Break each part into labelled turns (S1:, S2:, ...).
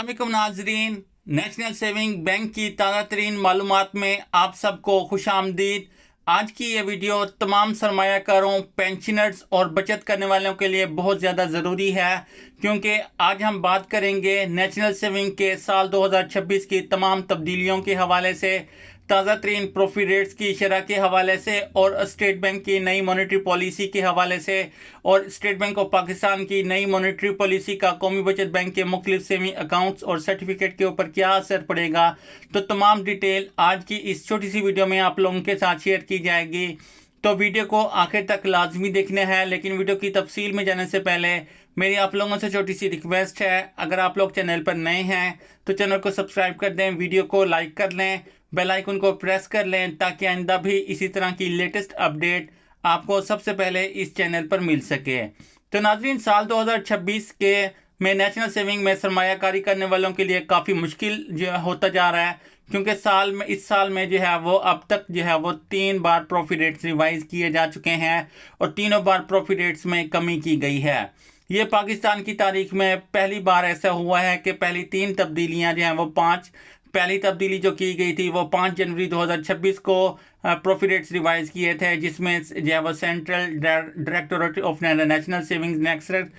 S1: अस्सलामुअलैकुम नाजरीन, national saving bank की ताज़ा तरीन मालूमात में आप सबको खुश आमदीद। आज की ये वीडियो तमाम सरमायाकारों, पेंशनर्स और बचत करने वालों के लिए बहुत ज़्यादा ज़रूरी है, क्योंकि आज हम बात करेंगे नेशनल सेविंग के साल 2026 की तमाम तब्दीलियों के हवाले से, ताज़ा तरीन प्रॉफिट रेट्स की शरह के हवाले से और स्टेट बैंक की नई मॉनेटरी पॉलिसी के हवाले से और स्टेट बैंक ऑफ पाकिस्तान की नई मॉनेटरी पॉलिसी का कौमी बचत बैंक के मुख्तलिफ सेविंग अकाउंट्स और सर्टिफिकेट के ऊपर क्या असर पड़ेगा। तो तमाम डिटेल आज की इस छोटी सी वीडियो में आप लोगों के साथ शेयर की जाएगी। तो वीडियो को आखिर तक लाजमी देखना है, लेकिन वीडियो की तफसील में जाने से पहले मेरी आप लोगों से छोटी सी रिक्वेस्ट है, अगर आप लोग चैनल पर नए हैं तो चैनल को सब्सक्राइब कर दें, वीडियो को लाइक कर लें, बेल आइकन को प्रेस कर लें, ताकि आइंदा भी इसी तरह की लेटेस्ट अपडेट आपको सबसे पहले इस चैनल पर मिल सके। तो नाज़रीन, साल 2026 के में नेशनल सेविंग में सरमायाकारी करने वालों के लिए काफ़ी मुश्किल जो होता जा रहा है, क्योंकि इस साल में जो है वो अब तक जो है वो 3 बार प्रॉफिट रेट्स रिवाइज किए जा चुके हैं और तीनों बार प्रॉफिट रेट्स में कमी की गई है। ये पाकिस्तान की तारीख में पहली बार ऐसा हुआ है कि पहली 3 तब्दीलियां जो हैं वो पहली तब्दीली जो की गई थी वो 5 जनवरी 2026 को प्रॉफिट रेट्स रिवाइज किए थे, जिसमें जो है वो central directorate of national savings next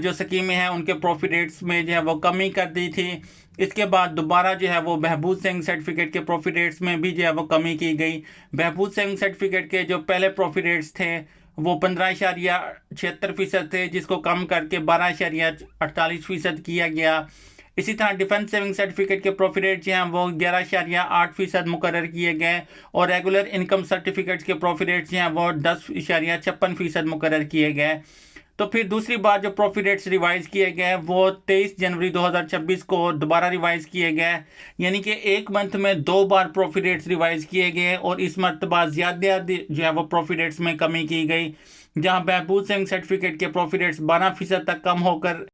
S1: जो स्कीमें हैं उनके प्रॉफिट रेट्स में जो है वो कमी कर दी थी। इसके बाद दोबारा जो है वो बहबूद सेविंग सर्टिफिकेट के प्रॉफिट रेट्स में भी जो है वो कमी की गई। बहबूद सेविंग सर्टिफिकेट के जो पहले प्रॉफिट रेट्स थे वो 15.76% थे, जिसको कम करके 12.48% किया गया। इसी तरह डिफेंस सेविंग सर्टिफिकेट के प्रॉफिट रेट जो हैं वो 11.8% मुकर्रर किए गए और रेगुलर इनकम सर्टिफिकेट्स के प्रॉफिट रेट जो हैं वो 10.56% मुकर्रर किए गए। तो फिर दूसरी बार जो प्रॉफिट रेट्स रिवाइज किए गए वो 23 जनवरी 2026 को दोबारा रिवाइज किए गए, यानी कि एक मंथ में 2 बार प्रॉफिट रेट्स रिवाइज किए गए और इस मरतबा ज़्यादा जो है वो प्रॉफिट रेट्स में कमी की गई, जहां बहबूद सेविंग सर्टिफिकेट के प्रॉफिट रेट्स 12% तक कम होकर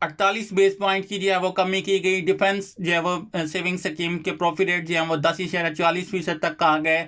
S1: 48 बेस पॉइंट की जो है वो कमी की गई। डिफेंस जो है वो सेविंग स्कीम के प्रॉफिट रेट जो है वो 10.40% तक आ गए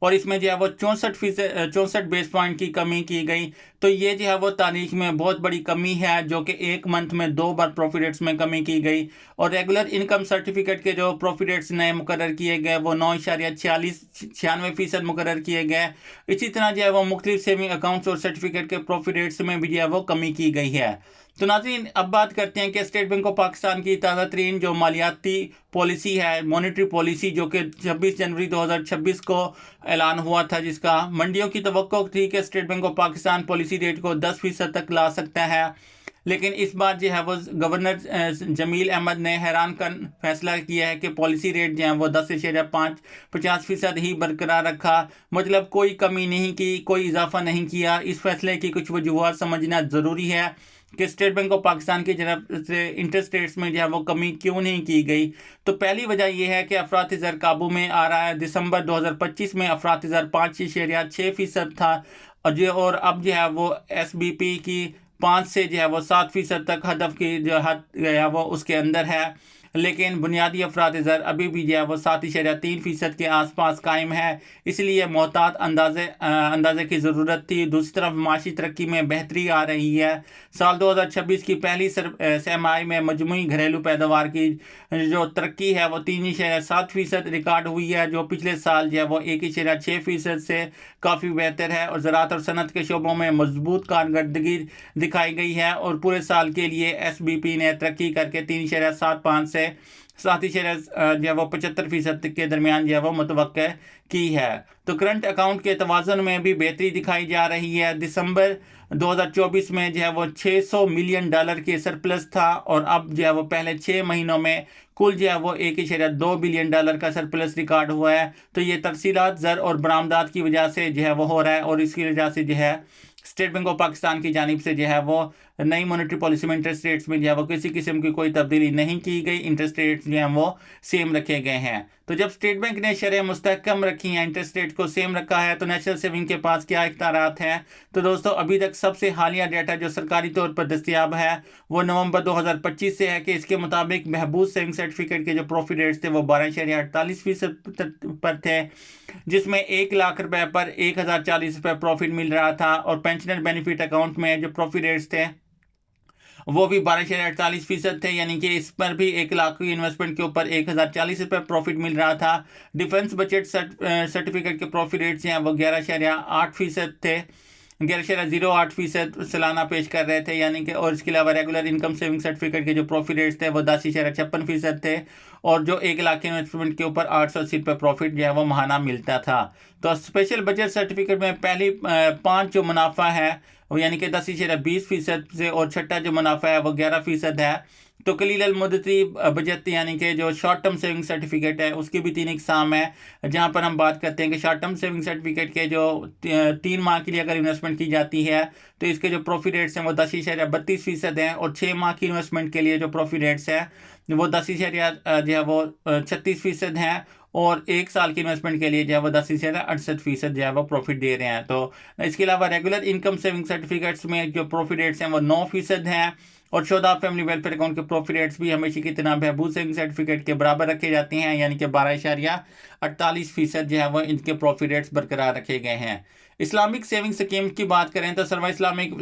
S1: और इसमें जो है वो 64 बेस पॉइंट की कमी की गई। तो ये जो है वो तारीख में बहुत बड़ी कमी है, जो कि एक मंथ में 2 बार प्रॉफिट रेट्स में कमी की गई। और रेगुलर इनकम सर्टिफिकेट के जो प्रॉफिट रेट्स नए मुकर्रर किए गए वो 9.96% मुकर्रर किए गए। इसी तरह जो है वो मुख्तलिफ सेविंग अकाउंट्स और सर्टिफिकेट के प्रॉफिट रेट्स में भी जो है वो कमी की गई है। तो नाज़रीन, अब बात करते हैं कि स्टेट बैंक ऑफ पाकिस्तान की ताज़ा तरीन जो मालियाती पॉलिसी है, मॉनेटरी पॉलिसी, जो कि 26 जनवरी 2026 को ऐलान हुआ था, जिसका मंडियों की तवक्को थी कि state bank of Pakistan policy rate को 10% तक ला सकता है, लेकिन इस बार जो है वो गवर्नर जमील अहमद ने हैरान कर फैसला किया है कि पॉलिसी रेट जो है वो 10.50% ही बरकरार रखा, मतलब कोई कमी नहीं की, कोई इजाफा नहीं किया। इस फैसले की कुछ वजूहत समझना ज़रूरी है कि स्टेट बैंक ऑफ पाकिस्तान की तरफ से इंटरेस्ट रेट्स में जो है वो कमी क्यों नहीं की गई। तो पहली वजह यह है कि अफराती ज़र काबू में आ रहा है। दिसंबर 2025 में अफराती ज़र 5.6% था और अब जो है वो SBP की 5 से जो है वो 7% तक हदफ की जो हद है वो उसके अंदर है, लेकिन बुनियादी अफराद ज़र अभी भी जो है वो 7.3% के आसपास कायम है। इसलिए मोहतात अंदाजे की ज़रूरत थी। दूसरी तरफ माशी तरक्की में बेहतरी आ रही है। साल 2026 की पहली सरमाही में मजमूई घरेलू पैदावार की जो तरक्की है वो 3.7% रिकॉर्ड हुई है, जो पिछले साल जो है वो 1.6% से काफ़ी बेहतर है। और ज़राअत और सनत के शोबों में मजबूत कारकर्दगी दिखाई गई है और पूरे साल के लिए SBP ने तरक्की करके 3.75 से 7.75 जो है वो 75% के दरमियान जो है वो मुतवक्का की है। तो करंट अकाउंट के तवाज़ुन में भी बेहतरी दिखाई जा रही है। दिसंबर 2024 में जो है वो $600 मिलियन के सरप्लस था और अब जो है वो पहले 6 महीनों में कुल जो है वो $1.2 बिलियन का सरप्लस रिकॉर्ड हुआ है। तो ये तफसीलात ज़र और बरामदात की वजह से जो है वो हो रहा है और इसकी वजह से जो है स्टेट बैंक ऑफ पाकिस्तान की जानिब से जो है वो नई मॉनेटरी पॉलिसी में इंटरेस्ट रेट्स में जो है वो किसी किस्म की कोई तब्दीली नहीं की गई। इंटरेस्ट रेट्स जो हैं वो सेम रखे गए हैं। तो जब स्टेट बैंक ने शरह मुस्तहकम रखी हैं, इंटरेस्ट रेट को सेम रखा है, तो नेशनल सेविंग के पास क्या इख्तियारात हैं। तो दोस्तों, अभी तक सबसे हालिया डाटा जो सरकारी तौर पर दस्तियाब है वो नवंबर 2025 से है कि इसके मुताबिक महबूब सेविंग सर्टिफिकेट के जो प्रॉफिट रेट्स थे वो 12.48% पर थे, जिसमें 1 लाख रुपए पर 1040 रुपये प्रॉफिट मिल रहा था। और पेंशनर बेनिफिट अकाउंट में जो प्रॉफिट रेट्स थे वो भी 12.48% थे, यानी कि इस पर भी 1 लाख की इन्वेस्टमेंट के ऊपर 1040 रुपये प्रॉफिट मिल रहा था। डिफेंस बजट सर्टिफिकेट के प्रॉफिट रेट्स हैं वो 11.8% थे, 11.08% सालाना पेश कर रहे थे, यानी कि और इसके अलावा रेगुलर इनकम सेविंग सर्टिफिकेट के जो प्रॉफिट रेट्स थे वो 10.56% थे, और जो 1 लाख के इन्वेस्टमेंट के ऊपर 880 रुपये प्रॉफिट जो है वो महाना मिलता था। तो स्पेशल बजट सर्टिफिकेट में पहली 5 जो मुनाफा है वो यानी कि 10.20% से, और छठा जो मुनाफा है वो 11% है। तो कलील अल मुद्दती बचत यानी कि जो शॉर्ट टर्म सेविंग सर्टिफिकेट है उसकी भी 3 इकसाम है, जहां पर हम बात करते हैं कि शॉर्ट टर्म सेविंग सर्टिफिकेट के जो 3 माह के लिए अगर इन्वेस्टमेंट की जाती है तो इसके जो प्रॉफिट रेट्स हैं वो 10.32% हैं, और 6 माह की इन्वेस्टमेंट के लिए जो प्रॉफिट रेट्स हैं वो 10 जो है वो 36% हैं, और 1 साल की इन्वेस्टमेंट के लिए जो है वो 10.68% जो है वो प्रॉफिट दे रहे हैं। तो इसके अलावा रेगुलर इनकम सेविंग सर्टिफिकेट्स में जो प्रॉफिट रेट्स हैं वो 9% हैं, और 14 फैमिली वेलफेयर अकाउंट के प्रॉफिट रेट्स भी हमेशा की तरह बहबूद सेविंग सर्टिफिकेट के बराबर रखे जाते हैं, यानी कि 12.48% जो है वो इनके प्रॉफिट रेट्स बरकरार रखे गए हैं। इस्लामिक सेविंग स्कीम की बात करें तो सर्वा इस्लामिक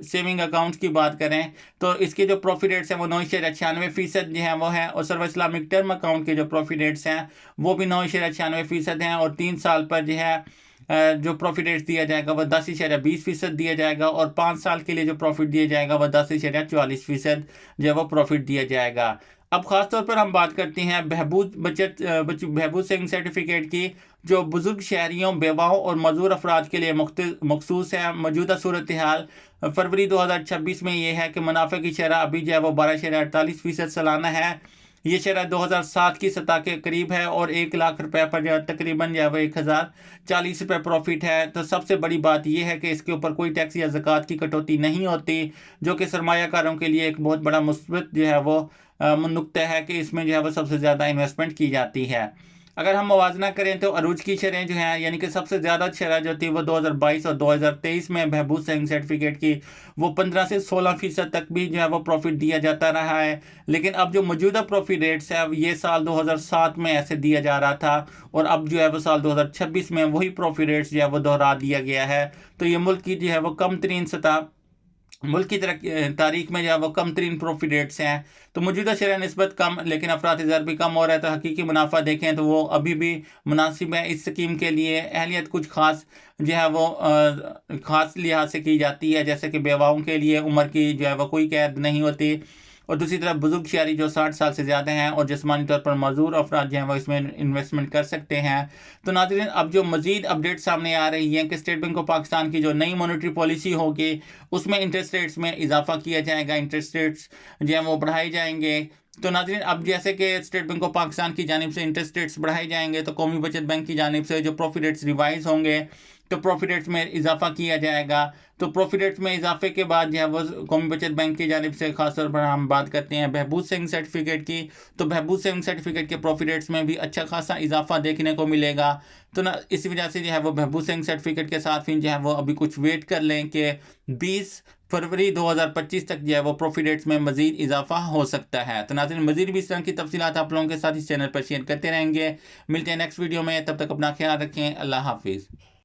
S1: सेविंग अकाउंट की बात करें तो इसके जो प्रॉफिट रेट्स हैं वो 9.96% जो है वो है, और सर्वा इस्लामिक टर्म अकाउंट के जो प्रॉफिट रेट्स हैं वो भी 9.96% हैं, और 3 साल पर जो है जो प्रॉफिट रेट दिया जाएगा वह 10.20% दिया जाएगा, और 5 साल के लिए जो प्रॉफिट दिया जाएगा वह 10.44% जो है वो प्रॉफिट दिया जाएगा। अब खासतौर पर हम बात करते हैं बहबूद बहबूद सेविंग सर्टिफिकेट की, जो बुजुर्ग शहरियों, बेवाओं और मजदूर अफराद के लिए मखसूस है। मौजूदा सूरत हाल फरवरी 2026 में ये है कि मुनाफे की शरह अभी जो है वो 12.48% सालाना है। ये शरह 2007 की सतह के करीब है, और 1 लाख रुपए पर जो तकरीबन जो है वो 1040 रुपये प्रॉफिट है। तो सबसे बड़ी बात यह है कि इसके ऊपर कोई टैक्स या ज़कात की कटौती नहीं होती, जो कि सरमायाकारों के लिए एक बहुत बड़ा मुस्बत जो है वो नुक्ता है कि इसमें जो है वो सबसे ज़्यादा इन्वेस्टमेंट की जाती है। अगर हम मुवाजना करें तो अरूज की शरह जो हैं, यानी कि सबसे ज़्यादा शरह जो थी वो 2022 और 2023 में बहबूद सेविंग सर्टिफिकेट की वो 15 से 16% तक भी जो है वो प्रॉफिट दिया जाता रहा है। लेकिन अब जो मौजूदा प्रॉफिट रेट्स है ये साल 2007 में ऐसे दिया जा रहा था, और अब जो है वो साल 2026 में वही प्रॉफिट रेट्स जो है वो दोहरा दिया गया है। तो ये मुल्क की जो है वो कम तरीन सतह, मुल्क की तारीख में जो है वो कम तरीन प्रॉफिट रेट्स हैं। तो मौजूदा शरह निस्बत कम, लेकिन अफरात ज़र भी कम हो रहा है, तो हकीकी मुनाफा देखें तो वो अभी भी मुनासिब है। इस स्कीम के लिए अहलियत कुछ खास जो है वो ख़ास लिहाज से की जाती है, जैसे कि बेवाओं के लिए उम्र की जो है वो कोई कैद नहीं होती, और दूसरी तरफ बुजुर्ग शहरी जो 60 साल से ज़्यादा हैं और जिस्मानी तौर पर मजदूर अफराद जो हैं वो इसमें इन्वेस्टमेंट कर सकते हैं। तो नाज़रीन, अब जो मज़ीद अपडेट सामने आ रही हैं कि स्टेट बैंक ऑफ पाकिस्तान की जो नई मॉनेटरी पॉलिसी होगी उसमें इंटरेस्ट रेट्स में इजाफा किया जाएगा, इंटरेस्ट रेट्स जो हैं वो बढ़ाए जाएंगे। तो नाज़रीन, अब जैसे कि स्टेट बैंक ऑफ पाकिस्तान की जानिब से इंटरेस्ट रेट्स बढ़ाए जाएंगे तो कौमी बचत बैंक की जानिब से जो प्रॉफिट रेट्स रिवाइज होंगे तो प्रॉफिट रेट्स में इजाफा किया जाएगा। तो प्रॉफिट रेट्स में इजाफे के बाद जो है वो कौमी बचत बैंक की जानिब से खासतौर पर हम बात करते हैं बहबूद सेविंग सर्टिफिकेट की, तो बहबूद सेविंग सर्टिफिकेट के प्रॉफिट रेट्स में भी अच्छा खासा इजाफा देखने को मिलेगा। तो ना इसी वजह से जो है वो बहबूद सेविंग सर्टिफिकेट के साथ फिर जो है वो अभी कुछ वेट कर लें कि 20 फरवरी 2025 तक जो है वो प्रॉफिट रेट्स में मजीद इजाफा हो सकता है। तो नाज़रीन, मजीद भी इस तरह की तफसीलात आप लोगों के साथ इस चैनल पर शेयर करते रहेंगे। मिलते हैं नेक्स्ट वीडियो में, तब तक अपना ख्याल रखें। अल्लाह हाफिज़।